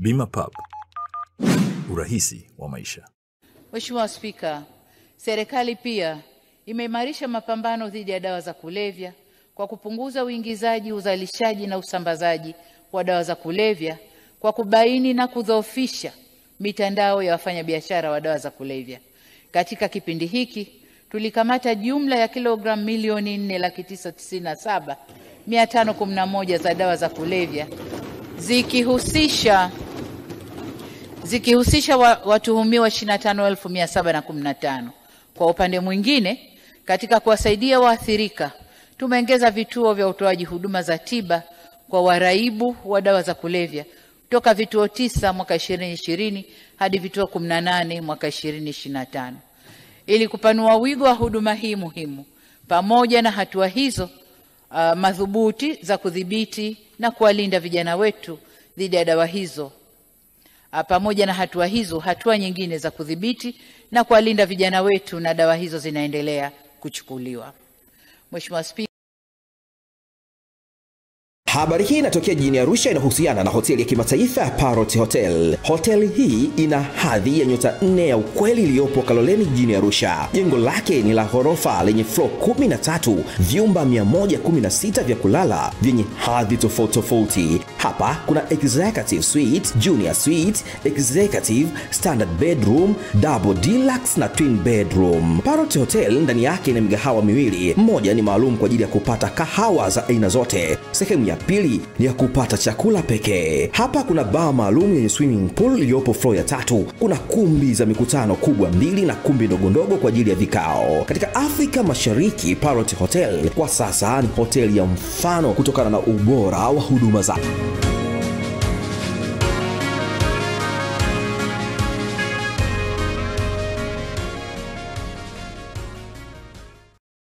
Bima Pub, urahisi wa maisha. Mheshimiwa Spika, serikali pia imeimarisha mapambano dhidi ya dawa za kulevya kwa kupunguza uingizaji, uzalishaji na usambazaji wa dawa za kulevya kwa kubaini na kudhoofisha mitandao ya wafanyabiashara wa dawa za kulevya. Katika kipindi hiki tulikamata jumla ya kilogramu milioni 4,997,511 za dawa za kulevya zikihusisha watuhumiwa 25,715. Kwa upande mwingine, katika kuwasaidia waathirika, tumeongeza vituo vya utoaji huduma za tiba kwa waraibu wa dawa za kulevya kutoka vituo 9 mwaka 2020 hadi vituo 18 mwaka 2025. Ili kupanua wigo wa huduma hii muhimu, pamoja na hatua hizo madhubuti za kudhibiti na kuwalinda vijana wetu dhidi ya dawa hizo, hatua nyingine za kudhibiti na kuwalinda vijana wetu na dawa hizo zinaendelea kuchukuliwa. Mheshimiwa Spika, habari hii inatokea jijini Arusha, inahusiana na hoteli ya kimataifa ya Parrot Hotel. Hoteli hii ina hadhi ya nyota 4 ya ukweli iliyopo Kaloleni jijini Arusha. Jengo lake ni la ghorofa lenye floor 13, vyumba 116 vya kulala vyenye hadhi tofauti tofauti. Hapa kuna executive suite, junior suite, executive, standard bedroom, double deluxe na twin bedroom. Parrot Hotel ndani yake ina migahawa miwili. Mmoja ni maalum kwa ajili ya kupata kahawa za aina zote. Sehemu ya pili ni ya kupata chakula pekee. Hapa kuna bar maalum yenye swimming pool iliyopo floor ya 3. Kuna kumbi za mikutano kubwa 2 na kumbi ndogo ndogo kwa ajili ya vikao. Katika Afrika Mashariki, Parrot Hotel kwa sasa ni hoteli ya mfano kutokana na ubora wa huduma zake.